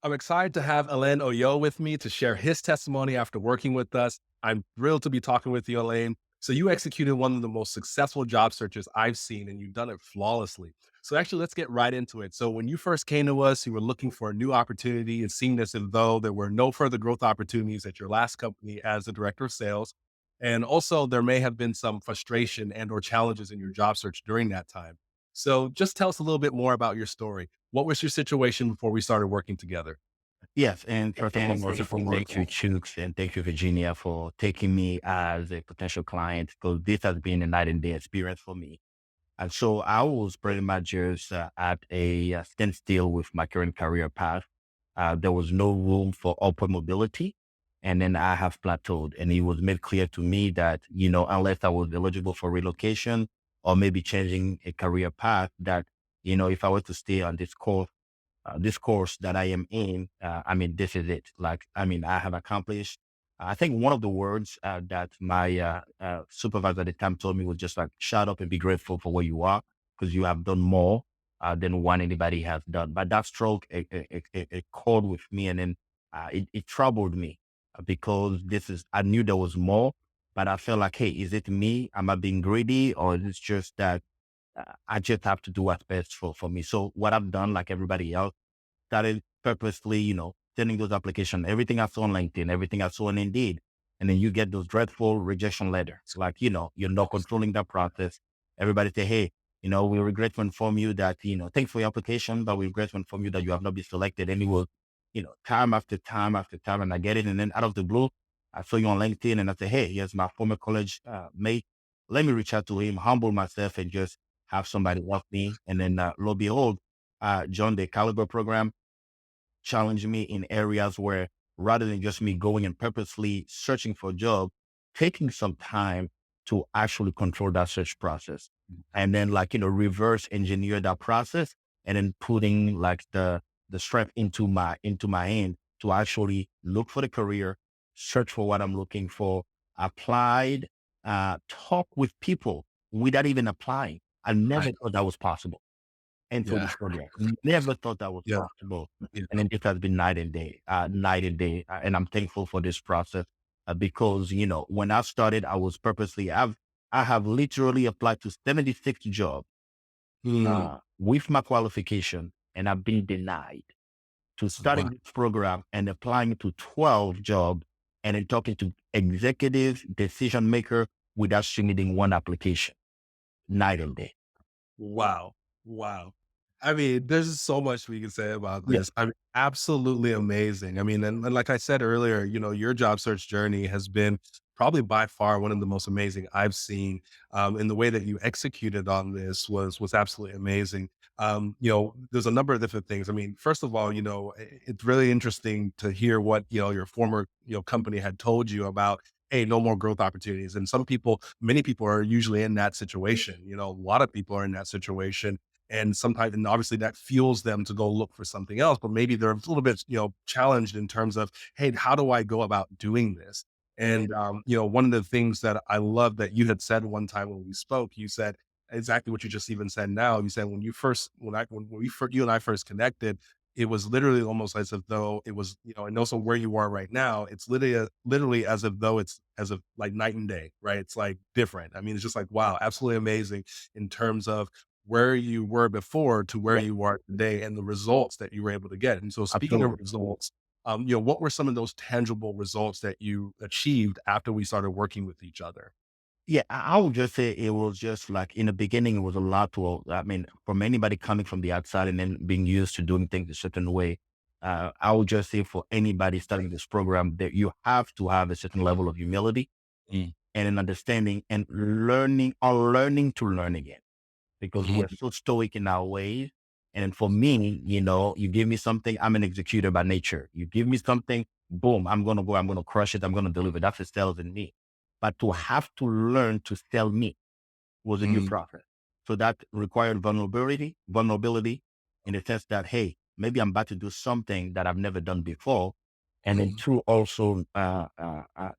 I'm excited to have Alain Ayoh with me to share his testimony after working with us. I'm thrilled to be talking with you, Alain. So, you executed one of the most successful job searches I've seen, and you've done it flawlessly. So, actually, let's get right into it. So, when you first came to us, you were looking for a new opportunity. It seemed as though there were no further growth opportunities at your last company as the director of sales. And also, there may have been some frustration and/or challenges in your job search during that time. So, just tell us a little bit more about your story. What was your situation before we started working together? Yes, and first and foremost, thank you, Chooks, and thank you, Virginia, for taking me as a potential client because this has been a night and day experience for me. And so I was pretty much just at a standstill with my current career path. There was no room for upward mobility. And then I have plateaued. And it was made clear to me that, unless I was eligible for relocation or maybe changing a career path, that, if I were to stay on this course that I am in, this is it. I have accomplished. I think one of the words that my supervisor at the time told me was just like, shut up and be grateful for where you are because you have done more than what anybody has done. But that struck a chord with me, and then it troubled me because I knew there was more, but I felt like, hey, is it me? Am I being greedy, or is it just that I just have to do what's best for me? So what I've done, like everybody else, started purposely, sending those applications, everything I saw on LinkedIn, everything I saw on Indeed. And then you get those dreadful rejection letters. Like, you're not controlling that process. Everybody say, hey, we regret to inform you that, thanks for your application, but we regret to inform you that you have not been selected. And it was, time after time after time. And I get it. And then out of the blue, I saw you on LinkedIn and I say, hey, here's my former college mate. Let me reach out to him, humble myself and just have somebody help me. And then lo and behold, joined the Caliber program, challenge me in areas where rather than just me going and purposely searching for a job, taking some time to actually control that search process and then reverse engineer that process and then putting like the strength into my hand to actually look for the career, search for what I'm looking for, applied, talk with people without even applying. I I never thought that was possible into Yeah, this program. Never thought that was yeah, possible. yeah. And then it has been night and day, night and day. And I'm thankful for this process because, when I started, I have literally applied to 76 jobs Mm, with my qualification and I've been denied to wow. starting this program and applying to 12 jobs and then talking to executive decision maker without submitting one application, night and day. Wow. Wow. I mean, there's so much we can say about Yeah. this. I mean, absolutely amazing. I mean, and like I said earlier, your job search journey has been probably by far one of the most amazing I've seen. And the way that you executed on this was absolutely amazing. There's a number of different things. I mean, first of all, it's really interesting to hear what your former company had told you about, hey, no more growth opportunities. And many people are usually in that situation. A lot of people are in that situation. And sometimes, and obviously that fuels them to go look for something else, but maybe they're a little bit, challenged in terms of, hey, how do I go about doing this? And, one of the things that I love that you had said one time when we spoke, you said exactly what you just even said now. You said you and I first connected, it was literally almost as if though it was, and also where you are right now, it's literally as if though it's as of like night and day, right? It's like different. I mean, it's just like, wow, absolutely amazing in terms of where you were before to where Yeah. you are today and the results that you were able to get. And so speaking of Absolutely. results, what were some of those tangible results that you achieved after we started working with each other? Yeah, I would just say it was just like in the beginning, it was a lot to, I mean, from anybody coming from the outside and then being used to doing things a certain way. I would just say for anybody starting this program that you have to have a certain level of humility Mm, and an understanding and learning to learn again because we're mhm, so stoic in our ways. And for me, you give me something, I'm an executor by nature. You give me something, boom, I'm going to go, I'm going to crush it, I'm going to deliver. That's the sales in me. But to have to learn to sell me was a new mm, process. So that required vulnerability in the sense that, hey, maybe I'm about to do something that I've never done before. And then mhm. two, also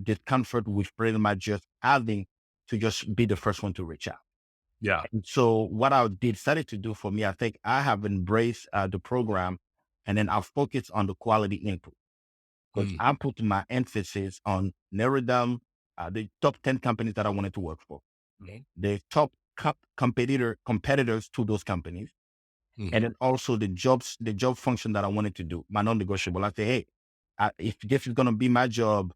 discomfort with pretty much just having to just be the first one to reach out. Yeah. And so what I decided to do for me, I think I have embraced the program and then I focus on the quality input because Mm, I put my emphasis on narrow down the top 10 companies that I wanted to work for, mhm, the top competitors to those companies, mm, and then also the job function that I wanted to do, my non-negotiable. I say, hey, if this is gonna be my job,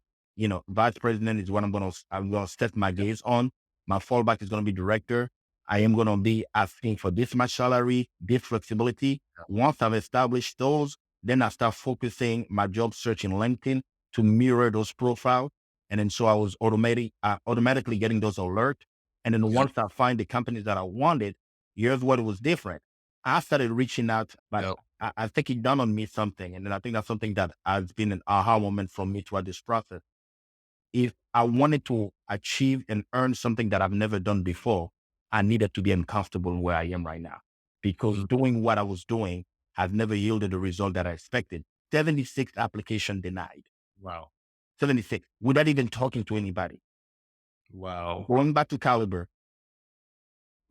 vice president is what I'm gonna set my gaze on. My fallback is gonna be director. I am gonna be asking for this much salary, this flexibility. Once I've established those, then I start focusing my job search in LinkedIn to mirror those profiles. And then so I was automatically getting those alerts. And then yep, once I find the companies that I wanted, here's what was different. I started reaching out, but yep, I think it dawned on me something. And then I think that's something that has been an aha moment for me throughout this process. If I wanted to achieve and earn something that I've never done before, I needed to be uncomfortable where I am right now because mm, doing what I was doing has never yielded the result that I expected. 76 application denied, wow, 76 without even talking to anybody. wow, Going back to Caliber,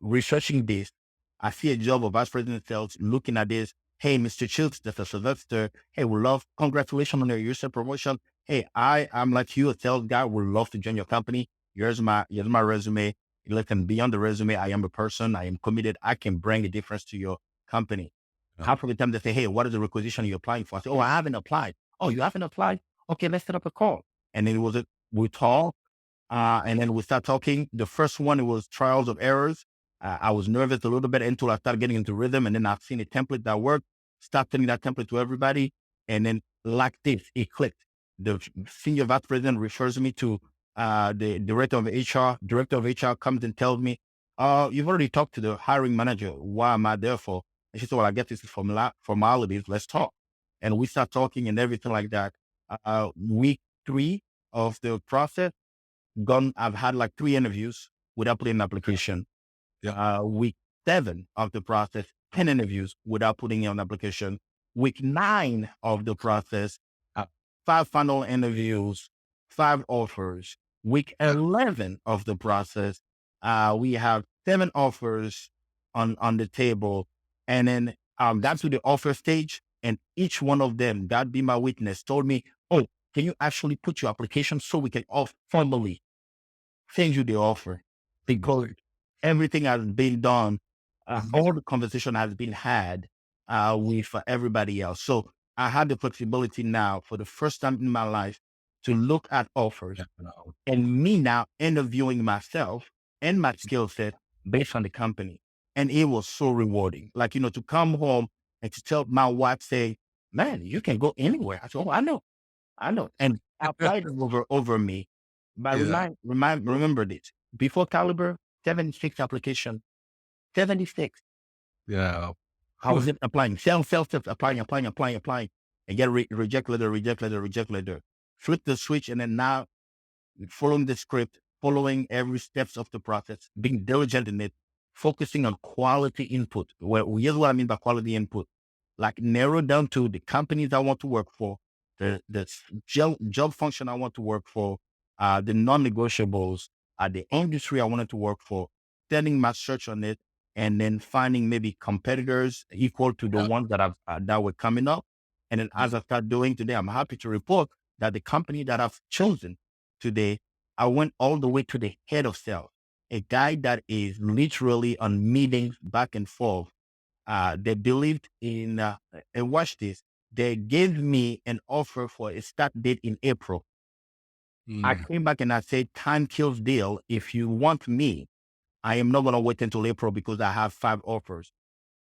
researching this, I see a job of vice president of sales looking at this. Hey, Mr. Chilks, this is Sylvester. Hey, we love, congratulations on your user promotion. Hey, I'm like you, a sales guy. Would love to join your company. Here's my resume. Listen, beyond the resume, I am a person. I am committed. I can bring a difference to your company. yep, Half of the time they say, hey, what is the requisition you're applying for? I say, oh, I haven't applied. Oh, you haven't applied? Okay, let's set up a call. And then we talk and then we start talking. The first one, it was trials of errors. I was nervous a little bit until I started getting into rhythm. And then I've seen a template that worked, start telling that template to everybody. And then like this, it clicked. The senior vice president refers me to the director of HR. Director of HR comes and tells me, you've already talked to the hiring manager. Why am I there for? And she said, well, I guess this is formalities. Let's talk. And we start talking and everything like that. Week 3 of the process, I've had like 3 interviews without putting an application. yep, Week 7 of the process, 10 interviews without putting in an application. Week 9 of the process, 5 final interviews, 5 offers. Week yep, 11 of the process, we have 7 offers on the table. And then got to the offer stage, and each one of them, God be my witness, told me, oh, can you actually put your application so we can formally send you the offer? Because great, everything has been done, mhm, all the conversation has been had with everybody else. So I had the flexibility now for the first time in my life to look at offers yeah, no, and me now interviewing myself and my skill set based on the company. And it was so rewarding. Like, to come home and to tell my wife, say, man, you can go anywhere. I said, oh, I know. And applied over me. But yeah, remember this. Before Caliber, 76 application, 76. yeah, I was applying, applying, and get reject letter, reject letter, reject letter. Flip the switch, and then now following the script, following every steps of the process, being diligent in it, focusing on quality input. Well, here's what I mean by quality input. Like narrow down to the companies I want to work for, the job function I want to work for, the non-negotiables, the industry I wanted to work for, setting my search on it, and then finding maybe competitors equal to the yep, ones that were coming up. And then mhm, as I start doing today, I'm happy to report that the company that I've chosen today, I went all the way to the head of sales, a guy that is literally on meetings back and forth. They believed in, and watch this, they gave me an offer for a start date in April. I mm, came back and I said, time kills deal. If you want me, I am not going to wait until April because I have 5 offers.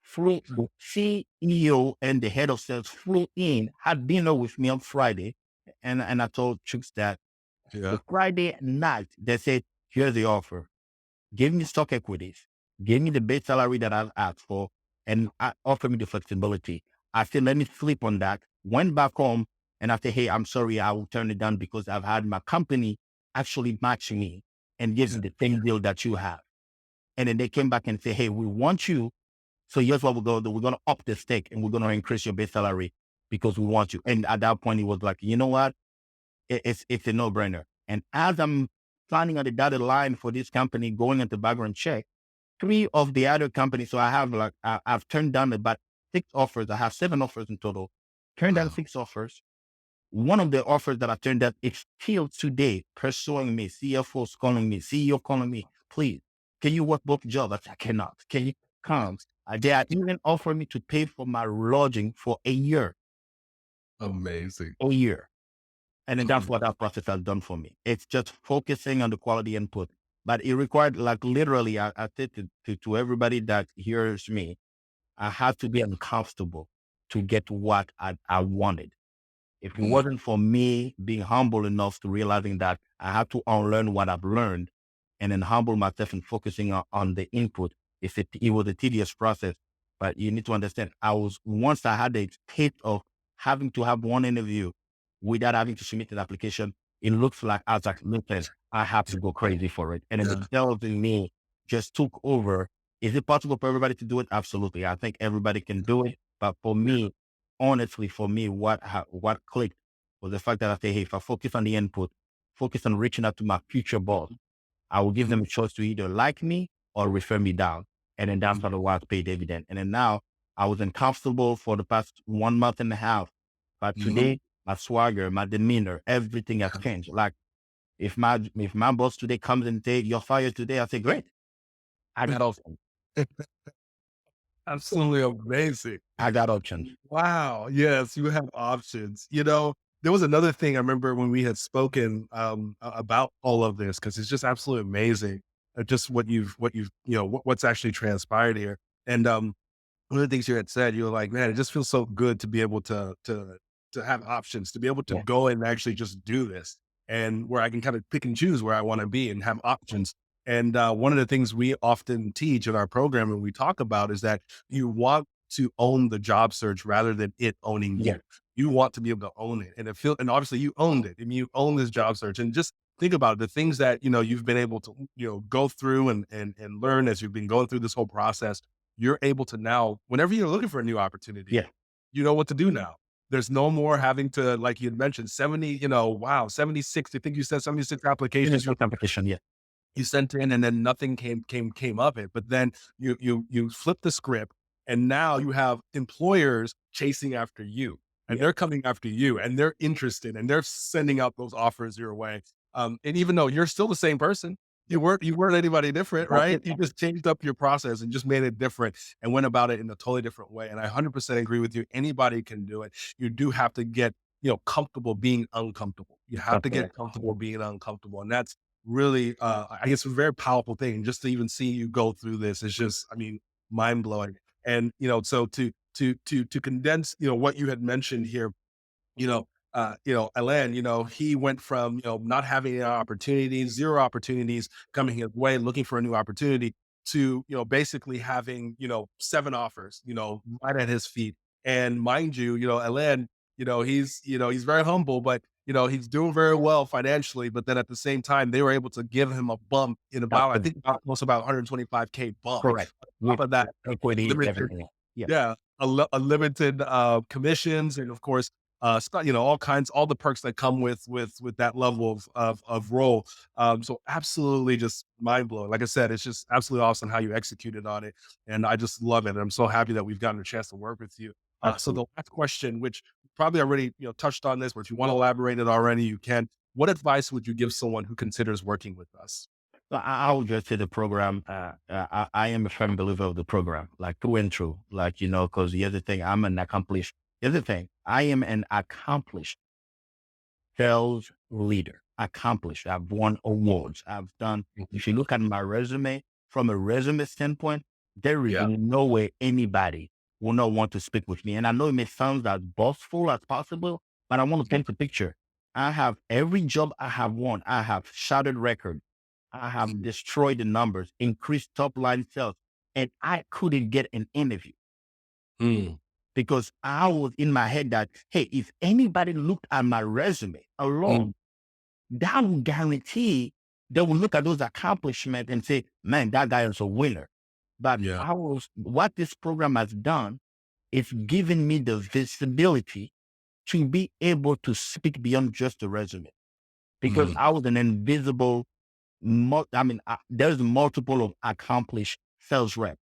Flew the CEO and the head of sales flew in, had dinner with me on Friday. And I told Chooks that the yeah, Friday night, they said, here's the offer. Give me stock equities, give me the base salary that I've asked for, and offer me the flexibility. I said, let me sleep on that. Went back home and I said, hey, I'm sorry, I will turn it down because I've had my company actually match me and give yeah, me the same deal that you have. And then they came back and say, hey, we want you. So here's what we're going to do. We're going to up the stake and we're going to increase your base salary because we want you. And at that point, it was like, you know what? It's a no-brainer. And as I'm signing on the dotted line for this company, going into background check, 3 of the other companies. So I have I've turned down about 6 offers. I have 7 offers in total. turned down Wow. 6 offers. One of the offers that I turned down is still today pursuing me. CFOs calling me, CEO calling me, please, can you work both jobs? I said, I cannot. Can you come? They are even offering me to pay for my lodging for Amazing. a year. And then that's Um, what that process has done for me. It's just focusing on the quality input. But it required, like literally, I said to everybody that hears me, I had to be uncomfortable to get what I wanted. If it mm, wasn't for me being humble enough to realizing that I have to unlearn what I've learned and then humble myself and focusing on the input, it was a tedious process. But you need to understand, once I had the taste of having to have one interview without having to submit an application, it looks like I was like, listen, I have to go crazy for it. And then the yeah. sales in me just took over. Is it possible for everybody to do it? Absolutely. I think everybody can do it. But for me, honestly, for me, what clicked was the fact that I say, hey, if I focus on the input, focus on reaching out to my future boss, I will give Mhm, them a choice to either like me or refer me down. And then that's mhm, how the wise pay dividend. And then now I was uncomfortable for the past 1 month and a half. But mhm. today, my swagger, my demeanor, everything has changed. Like if my boss today comes and say, you're fired today, I say, great. I got options. Absolutely amazing. I got options. Wow. Yes, you have options. There was another thing I remember when we had spoken about all of this because it's just absolutely amazing. Just what's actually transpired here. And one of the things you had said, you were like, man, it just feels so good to be able to have options, to be able to Yeah. go and actually just do this, and where I can kind of pick and choose where I want to be and have options. And one of the things we often teach in our program and we talk about is that you want to own the job search rather than it owning Yeah. you. You want to be able to own it, and obviously you owned it. I mean, you own this job search, and just think about it, the things that you've been able to go through and learn as you've been going through this whole process. You're able to now, whenever you're looking for a new opportunity, Yeah. you know what to do now. There's no more having to, like you had mentioned, 70, wow, 76, I think you said 76 applications Competition. Yeah. you sent in and then nothing came of it. But then you flip the script and now you have employers chasing after you and Yeah. they're coming after you and they're interested and they're sending out those offers your way. And even though you're still the same person, you weren't anybody different, That's right? it. You just changed up your process and just made it different and went about it in a totally different way. And I 100% agree with you. Anybody can do it. You do have to get comfortable being uncomfortable. You have That's to it. get comfortable being uncomfortable, and that's really, I guess, a very powerful thing. Just to even see you go through this is just, I mean, mind blowing. And so to condense, what you had mentioned here, Alain, he went from, not having any opportunities, zero opportunities coming his way, looking for a new opportunity to, basically having, seven offers, right at his feet. And mind you, Alain, he's very humble, but, he's doing very well financially. But then at the same time, they were able to give him a bump in That's about, I it. think almost about 125K bump. Correct. On top With of that, equity, limited everything. Yeah. yeah, a limited, commissions and of course, all the perks that come with that level of role. So absolutely just mind blowing. Like I said, it's just absolutely awesome how you executed on it, and I just love it. And I'm so happy that we've gotten a chance to work with you. So Absolutely. the last question, which probably already touched on this, but if you want to elaborate it already, you can. What advice would you give someone who considers working with us? So I would just say the program, I am a firm believer of the program, like through and through, like, because here's the thing, I am an accomplished sales leader, accomplished. I've won awards. Mhm. If you look at my resume, from a resume standpoint, there is Yeah. no way anybody will not want to speak with me. And I know it may sound as boastful as possible, but I want to paint the picture. I have every job I have won. I have shattered record. I have Mhm. destroyed the numbers, increased top line sales, and I couldn't get an interview Mm. because I was in my head that, hey, if anybody looked at my resume alone, Mm. that would guarantee they will look at those accomplishments and say, man, that guy is a winner. But Yeah. what this program has done is given me the visibility to be able to speak beyond just the resume because Mm. I was an invisible, there's multiple of accomplished sales rep,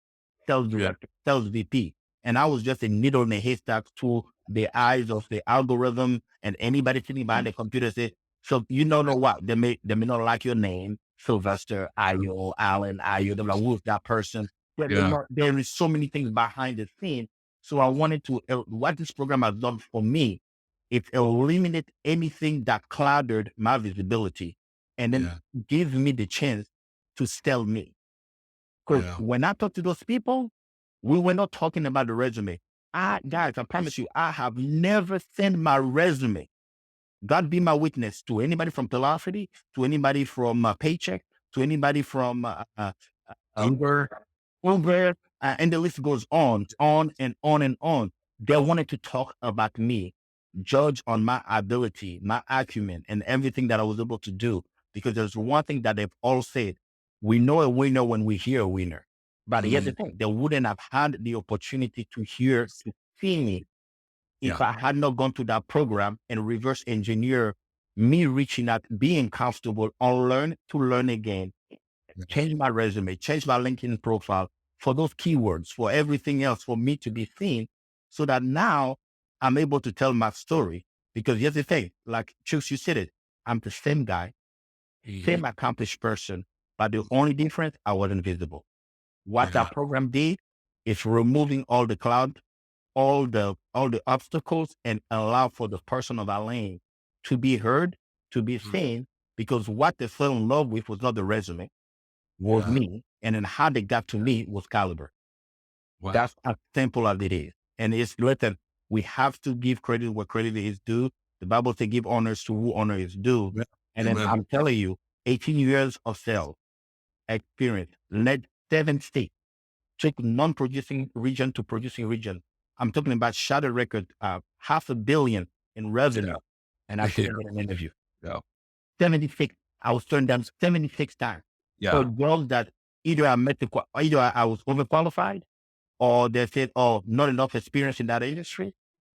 sales Yeah. director, sales VP, and I was just a needle in a haystack to the eyes of the algorithm and anybody sitting behind the computer say, so you don't know what they may not like your name, Sylvester Ayo, Alain Ayo. They're like, who's that person? Yeah. There is so many things behind the scene. So I wanted to what this program has done for me. It eliminated anything that clouded my visibility, and then Yeah. gives me the chance to sell me. Because Yeah. when I talk to those people, we were not talking about the resume. Guys, I promise you, I have never sent my resume. God be my witness to anybody from Velocity, to anybody from Paycheck, to anybody from Uber. Uber, and the list goes on and on and on. They wanted to talk about me, judge on my ability, my acumen, and everything that I was able to do. Because there's one thing that they've all said: we know a winner when we hear a winner. But here's the Mm, thing: they wouldn't have had the opportunity to see me if yeah. I had not gone to that program and reverse engineer me reaching out, being comfortable, unlearn to learn again, Yeah. change my resume, change my LinkedIn profile for those keywords, for everything else, for me to be seen, so that now I'm able to tell my story. Because here's the thing, like Chooks, you said it, I'm the same guy, Mhm. same accomplished person, but the only difference, I wasn't visible. What Yeah. that program did is removing all the cloud, all the obstacles, and allow for the person of Alain to be heard, to be Mm, seen, because what they fell in love with was not the resume, was yeah. me. And then how they got to me was caliber. Wow. That's as simple as it is. And it's written, we have to give credit where credit is due. The Bible says give honors to who honor is due. Yeah. And then Amen. I'm telling you, 18 years of sales experience, led 7 states, took non-producing region to producing region. I'm talking about shadow record, $500 million in revenue, and I Yeah. couldn't get an interview. Yeah. 76. I was turned down 76 times for Yeah. jobs that either either I was overqualified, or they said, oh, not enough experience in that industry,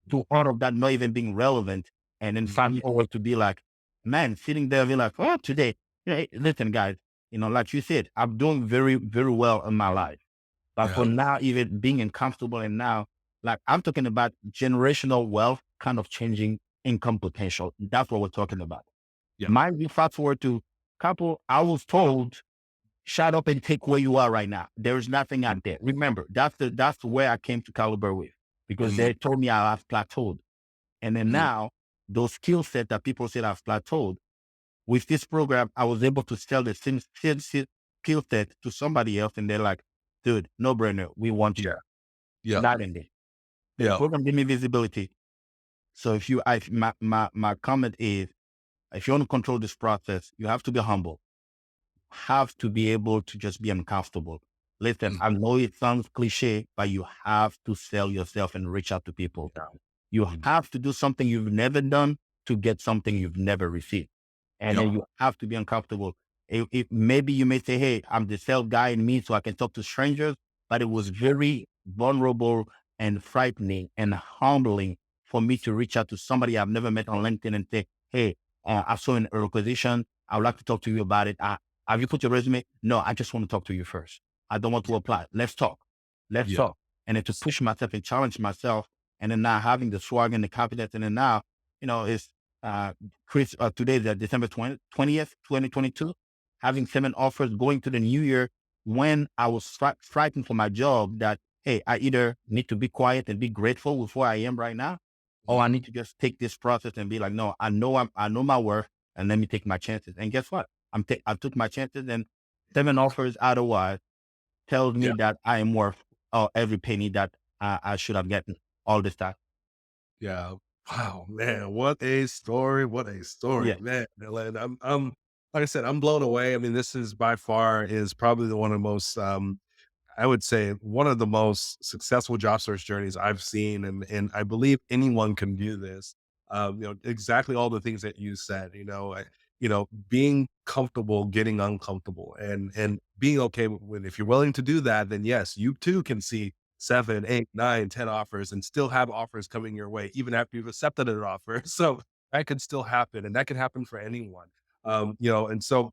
to all of that not even being relevant. And then Mhm. finally over to be like, man, sitting there be like, oh, today, hey, listen, guys, like you said, I'm doing very, very well in my life. But for Yeah. now, even being uncomfortable, and now, like I'm talking about generational wealth kind of changing income potential. That's what we're talking about. Yeah. Mind you, fast forward to couple, I was told, shut up and take where you are right now. There is nothing out there. Remember, that's where I came to Caliber with, because Mm, they told me I have plateaued. And then mm, now those skill set that people said I've plateaued, with this program, I was able to sell the same skill set to somebody else. And they're like, dude, no brainer. We want you. yeah. Yeah. Not in there. The Yeah. program gave me visibility. So if you, my comment is, if you want to control this process, you have to be humble, have to be able to just be uncomfortable. Listen, Mm, I know it sounds cliche, but you have to sell yourself and reach out to people. yeah. You Mm, have to do something you've never done to get something you've never received. And yeah. then you have to be uncomfortable. Maybe you may say, hey, I'm the sales guy in me, so I can talk to strangers, but it was very vulnerable and frightening and humbling for me to reach out to somebody I've never met on LinkedIn and say, hey, I saw an requisition. I would like to talk to you about it. Have you put your resume? No, I just want to talk to you first. I don't want to apply. Let's talk. Let's Yeah. talk. And then to push myself and challenge myself, and then now having the swag and the confidence, and then now, it's uh, today is December 20th, 2022, having 7 offers going to the new year, when I was frightened for my job that, hey, I either need to be quiet and be grateful with where I am right now, or Mm, I need to just take this process and be like, no, I know my worth, and let me take my chances. And guess what? I took my chances, and 7 offers otherwise tells me yeah. that I am worth every penny that I should have gotten all this time. Yeah. Wow, man, what a story! What a story, Yeah. man. Alain, like I said, I'm blown away. I mean, this is by far is probably the one of the most I would say one of the most successful job search journeys I've seen, and I believe anyone can do this. Exactly all the things that you said. Being comfortable, getting uncomfortable, and being okay with if you're willing to do that, then yes, you too can see 7, 8, 9, 10 offers and still have offers coming your way, even after you've accepted an offer. So that could still happen, and that could happen for anyone. And so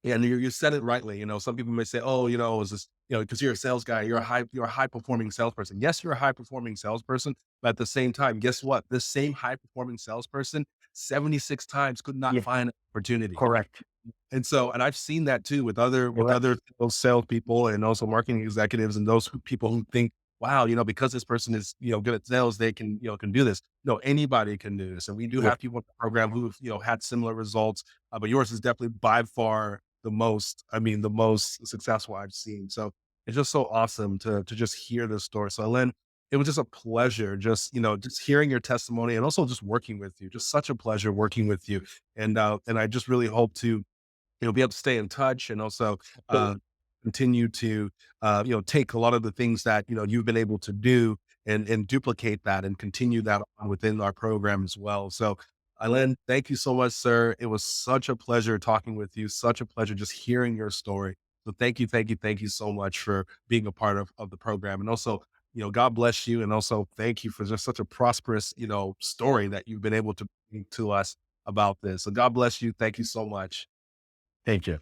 yeah, and you said it rightly. Some people may say, "Oh, is this you know, because you're a sales guy, you're a high performing salesperson. Yes, you're a high performing salesperson, but at the same time, guess what? This same high performing salesperson 76 times could not Yeah, find an opportunity. correct. And so, and I've seen that too with Correct. other salespeople and also marketing executives and those people who think, wow, you know, because this person is, you know, good at sales, they can, you know, can do this. No, anybody can do this. And we do Yeah. have people in the program who've, you know, had similar results, but yours is definitely by far the most, I mean, the most successful I've seen. So it's just so awesome to just hear this story. So Lynn, it was just a pleasure, just, you know, just hearing your testimony and also just working with you. Just such a pleasure working with you. And I just really hope to, you know, be able to stay in touch and also uh, So continue to, you know, take a lot of the things that, you know, you've been able to do and duplicate that and continue that on within our program as well. So, Alain, thank you so much, sir. It was such a pleasure talking with you. Such a pleasure just hearing your story. So thank you so much for being a part of the program. And also, you know, God bless you. And also thank you for just such a prosperous, you know, story that you've been able to bring to us about this. So God bless you. Thank you so much. thank you.